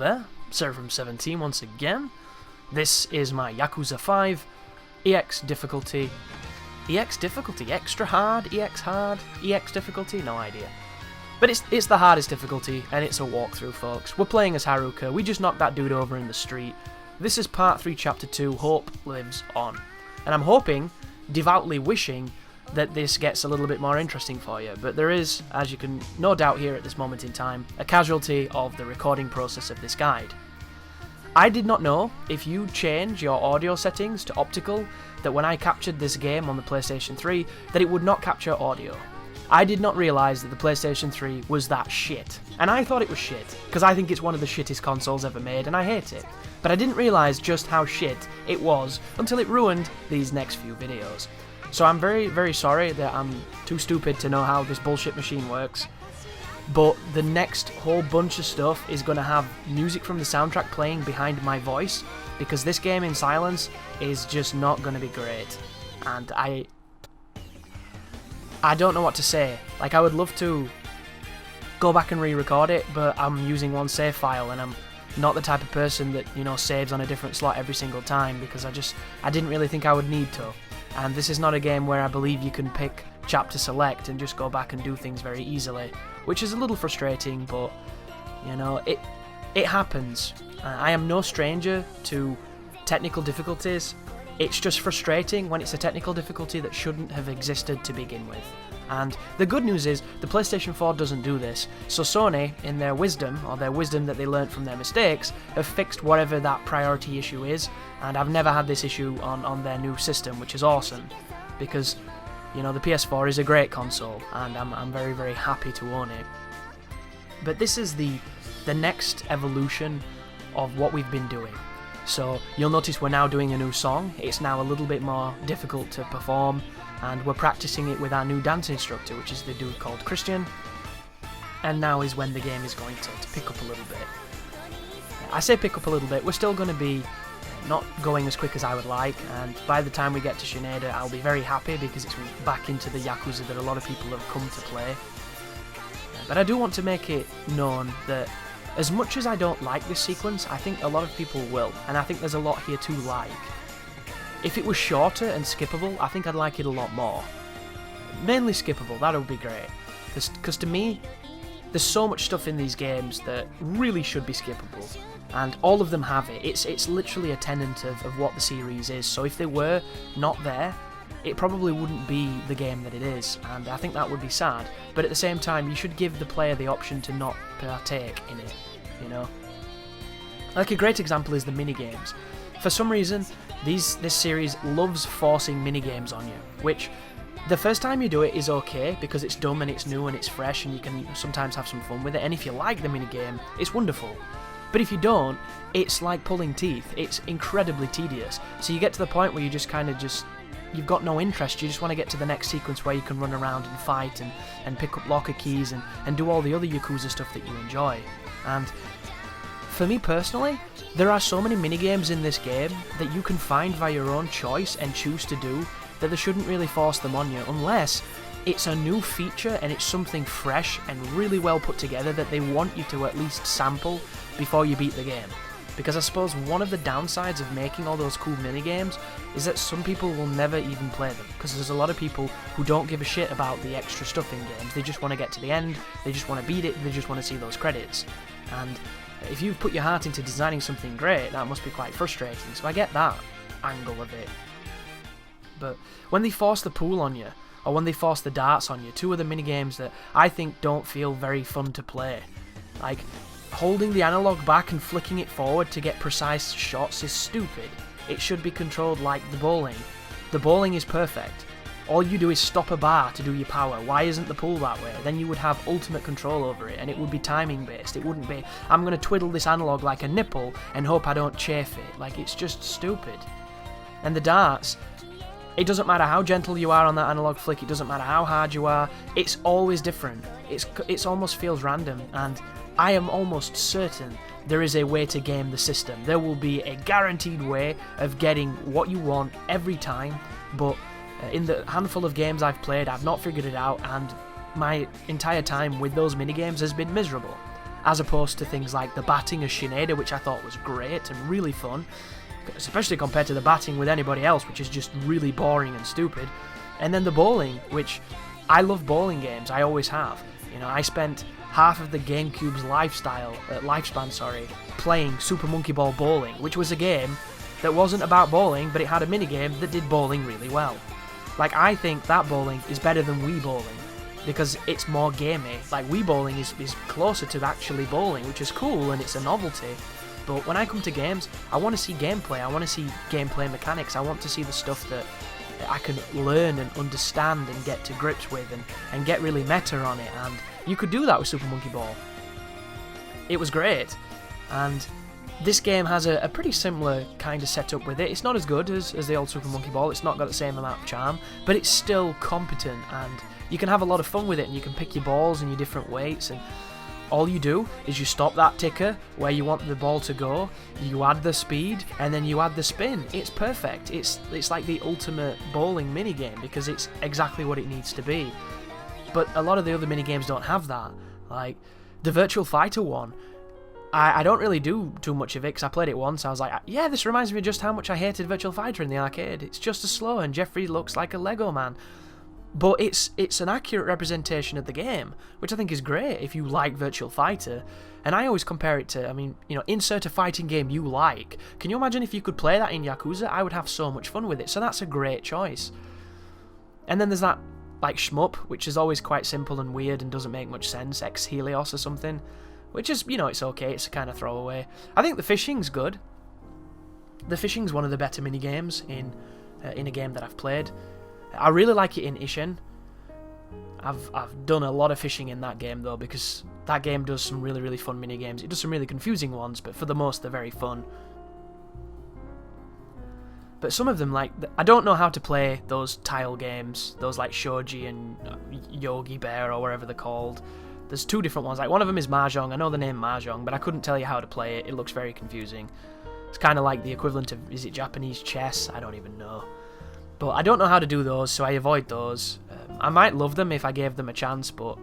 there, Seraphim17 once again. This is my Yakuza 5 EX difficulty. EX difficulty? Extra hard? EX hard? EX difficulty? No idea. But it's the hardest difficulty, and it's a walkthrough, folks. We're playing as Haruka. We just knocked that dude over in the street. This is part 3, chapter 2, Hope Lives On. And I'm hoping, devoutly wishing, that this gets a little bit more interesting for you. But there is, as you can no doubt hear at this moment in time, a casualty of the recording process of this guide. I did not know, if you change your audio settings to optical, that when I captured this game on the PlayStation 3, that it would not capture audio. I did not realise that the PlayStation 3 was that shit. And I thought it was shit, because I think it's one of the shittest consoles ever made, and I hate it. But I didn't realise just how shit it was until it ruined these next few videos. So I'm very, very sorry that I'm too stupid to know how this bullshit machine works. But the next whole bunch of stuff is going to have music from the soundtrack playing behind my voice, because this game in silence is just not going to be great. And I don't know what to say. Like, I would love to go back and re-record it, but I'm using one save file, and I'm not the type of person that, you know, saves on a different slot every single time, because I didn't really think I would need to. And this is not a game where I believe you can pick chapter select and just go back and do things very easily, which is a little frustrating, but, you know, it happens. I am no stranger to technical difficulties. It's just frustrating when it's a technical difficulty that shouldn't have existed to begin with. And the good news is, the PlayStation 4 doesn't do this, so Sony, in their wisdom, or their wisdom that they learnt from their mistakes, have fixed whatever that priority issue is, and I've never had this issue on their new system, which is awesome, because, you know, the PS4 is a great console, and I'm very, very happy to own it. But this is the next evolution of what we've been doing. So you'll notice we're now doing a new song. It's now a little bit more difficult to perform, and we're practicing it with our new dance instructor, which is the dude called Christian. And now is when the game is going to pick up a little bit. I say pick up a little bit, we're still going to be not going as quick as I would like, and by the time we get to Shineda I'll be very happy, because it's back into the Yakuza that a lot of people have come to play. But I do want to make it known that as much as I don't like this sequence, I think a lot of people will, and I think there's a lot here to like. If it was shorter and skippable, I think I'd like it a lot more. Mainly skippable, that would be great. Because to me, there's so much stuff in these games that really should be skippable, and all of them have it. It's literally a tenet of what the series is, so if they were not there, it probably wouldn't be the game that it is, and I think that would be sad. But at the same time, you should give the player the option to not partake in it, you know? Like, a great example is the minigames. For some reason, this series loves forcing minigames on you, which the first time you do it is okay, because it's dumb and it's new and it's fresh and you can sometimes have some fun with it, and if you like the minigame, it's wonderful. But if you don't, it's like pulling teeth. It's incredibly tedious. So you get to the point where you just kind of you've got no interest. You just want to get to the next sequence where you can run around and fight and pick up locker keys and do all the other Yakuza stuff that you enjoy. And for me personally, there are so many minigames in this game that you can find by your own choice and choose to do, that they shouldn't really force them on you, unless it's a new feature and it's something fresh and really well put together that they want you to at least sample before you beat the game. Because I suppose one of the downsides of making all those cool minigames is that some people will never even play them, because there's a lot of people who don't give a shit about the extra stuff in games. They just want to get to the end, they just want to beat it, they just want to see those credits. And if you've put your heart into designing something great, that must be quite frustrating, so I get that angle of it. But when they force the pool on you, or when they force the darts on you, two of the minigames that I think don't feel very fun to play. Like, holding the analog back and flicking it forward to get precise shots is stupid. It should be controlled like the bowling. The bowling is perfect. All you do is stop a bar to do your power. Why isn't the pool that way? Then you would have ultimate control over it, and it would be timing based. It wouldn't be, I'm going to twiddle this analog like a nipple and hope I don't chafe it. Like, it's just stupid. And the darts, it doesn't matter how gentle you are on that analog flick, it doesn't matter how hard you are, it's always different. It's almost feels random, and I am almost certain there is a way to game the system. There will be a guaranteed way of getting what you want every time, but in the handful of games I've played, I've not figured it out, and my entire time with those minigames has been miserable. as opposed to things like the batting as Shineda, which I thought was great and really fun, especially compared to the batting with anybody else, which is just really boring and stupid. And then the bowling, which I love bowling games, I always have. I spent half of the GameCube's lifespan, playing Super Monkey Ball Bowling, which was a game that wasn't about bowling, but it had a minigame that did bowling really well. Like, I think that bowling is better than Wii bowling, because it's more gamey. Like, Wii bowling is closer to actually bowling, which is cool, and it's a novelty. But when I come to games, I want to see gameplay, I want to see gameplay mechanics, I want to see the stuff that I can learn and understand and get to grips with and get really meta on it, and you could do that with Super Monkey Ball. It was great, and this game has a pretty similar kind of setup with it. It's not as good as the old Super Monkey Ball, it's not got the same amount of charm, but it's still competent, and you can have a lot of fun with it, and you can pick your balls and your different weights, and all you do is you stop that ticker where you want the ball to go, you add the speed, and then you add the spin. It's perfect. It's like the ultimate bowling minigame, because it's exactly what it needs to be. But a lot of the other minigames don't have that. Like, the Virtual Fighter one, I don't really do too much of it, because I played it once, I was like, yeah, this reminds me of just how much I hated Virtual Fighter in the arcade. It's just as slow, and Jeffrey looks like a Lego man. But it's an accurate representation of the game, which I think is great if you like Virtual Fighter. And I always compare it to, insert a fighting game you like. Can you imagine if you could play that in Yakuza? I would have so much fun with it, so that's a great choice. And then there's that, like, shmup, which is always quite simple and weird and doesn't make much sense, Ex Helios or something, which is, it's okay, it's a kind of throwaway. I think the fishing's good. The fishing's one of the better minigames in a game that I've played. I really like it in Ishin. I've done a lot of fishing in that game, though, because that game does some really, really fun minigames. It does some really confusing ones, but for the most, they're very fun. But some of them, like, I don't know how to play those tile games, those like Shoji and Yogi Bear or whatever they're called. There's two different ones. Like, one of them is Mahjong. I know the name Mahjong, but I couldn't tell you how to play it. It looks very confusing. It's kind of like the equivalent of, is it Japanese chess? I don't even know. But I don't know how to do those, so I avoid those. I might love them if I gave them a chance, but,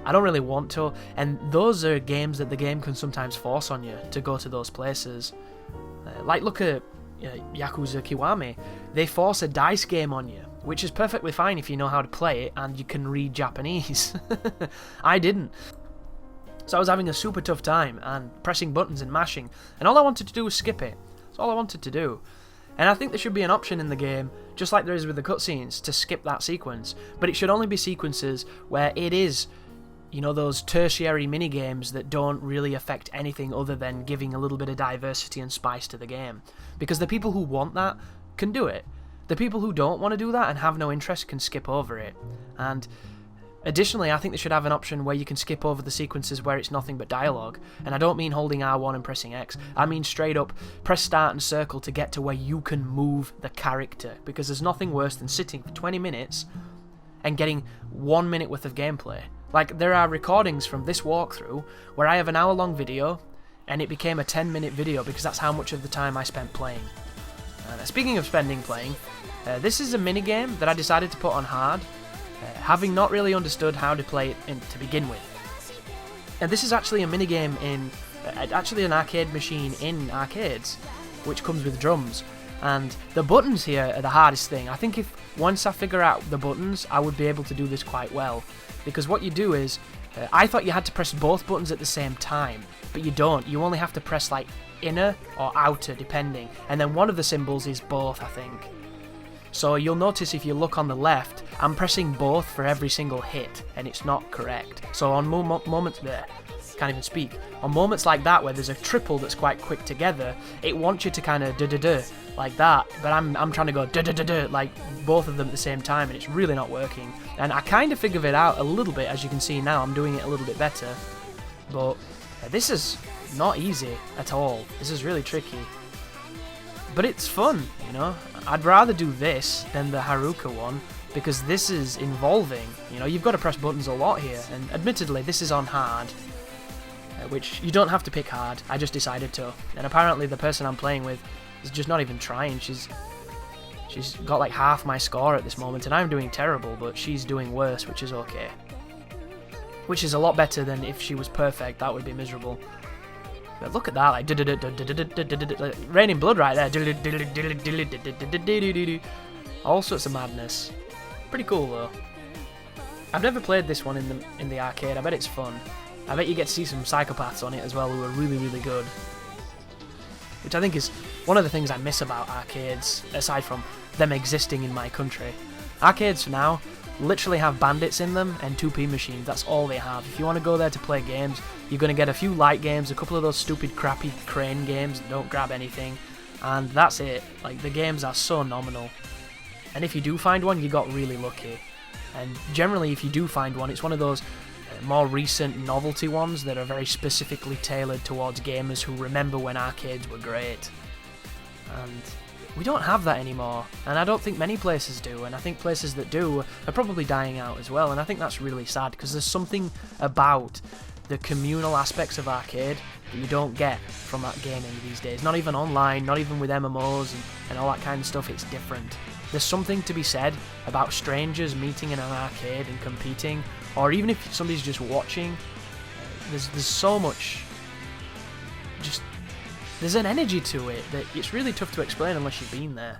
I don't really want to. And those are games that the game can sometimes force on you to go to those places. Like, look at Yakuza Kiwami. They force a dice game on you, which is perfectly fine if you know how to play it and you can read Japanese. I didn't. So I was having a super tough time and pressing buttons and mashing, and all I wanted to do was skip it. That's all I wanted to do. And I think there should be an option in the game, just like there is with the cutscenes, to skip that sequence. But it should only be sequences where it is, those tertiary minigames that don't really affect anything other than giving a little bit of diversity and spice to the game. Because the people who want that can do it. The people who don't want to do that and have no interest can skip over it. And additionally, I think they should have an option where you can skip over the sequences where it's nothing but dialogue. And I don't mean holding R1 and pressing X. I mean straight up, press start and circle to get to where you can move the character. Because there's nothing worse than sitting for 20 minutes and getting 1 minute worth of gameplay. Like, there are recordings from this walkthrough where I have an hour-long video and it became a 10-minute video because that's how much of the time I spent playing. Speaking of playing, this is a minigame that I decided to put on hard, having not really understood how to play it to begin with. And this is actually a minigame in, actually an arcade machine in arcades, which comes with drums. And the buttons here are the hardest thing. I think if once I figure out the buttons, I would be able to do this quite well. Because what you do is, I thought you had to press both buttons at the same time, but you don't. You only have to press like inner or outer, depending. And then one of the symbols is both, I think. So you'll notice if you look on the left, I'm pressing both for every single hit, and it's not correct. So on moments there, can't even speak. On moments like that where there's a triple that's quite quick together, it wants you to kind of da-da-da like that, but I'm trying to go da-da-da-da like both of them at the same time, and it's really not working. And I kind of figured it out a little bit, as you can see now. I'm doing it a little bit better, but this is not easy at all. This is really tricky, but it's fun, I'd rather do this than the Haruka one, because this is involving. You've got to press buttons a lot here, and admittedly this is on hard, which you don't have to pick hard. I just decided to, and apparently the person I'm playing with is just not even trying. She's got like half my score at this moment, and I'm doing terrible, but she's doing worse, which is okay. which is a lot better than if she was perfect. That would be miserable. But look at that, like raining blood right there. All sorts of madness. Pretty cool though. I've never played this one in the arcade. I bet it's fun. I bet you get to see some psychopaths on it as well who are really, really good. Which I think is one of the things I miss about arcades, aside from them existing in my country. Arcades for now literally have bandits in them and 2p machines. That's all they have. If you want to go there to play games, you're going to get a few light games, a couple of those stupid crappy crane games that don't grab anything, and that's it. Like, the games are so nominal. And if you do find one, you got really lucky. And generally, if you do find one, it's one of those more recent novelty ones that are very specifically tailored towards gamers who remember when arcades were great. And we don't have that anymore, and I don't think many places do, and I think places that do are probably dying out as well, and I think that's really sad, because there's something about the communal aspects of arcade that you don't get from that gaming these days. Not even online, not even with MMOs and all that kind of stuff. It's different. There's something to be said about strangers meeting in an arcade and competing, or even if somebody's just watching. There's so much, just, there's an energy to it that it's really tough to explain unless you've been there.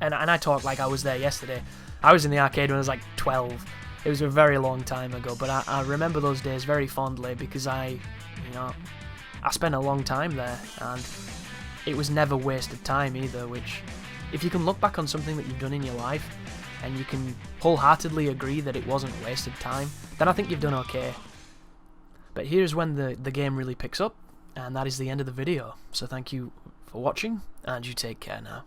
And I talk like I was there yesterday. I was in the arcade when I was like 12. It was a very long time ago, but I remember those days very fondly because I spent a long time there, and it was never wasted time either, which, if you can look back on something that you've done in your life and you can wholeheartedly agree that it wasn't wasted time, then I think you've done okay. But here's when the game really picks up, and that is the end of the video. So thank you for watching, and you take care now.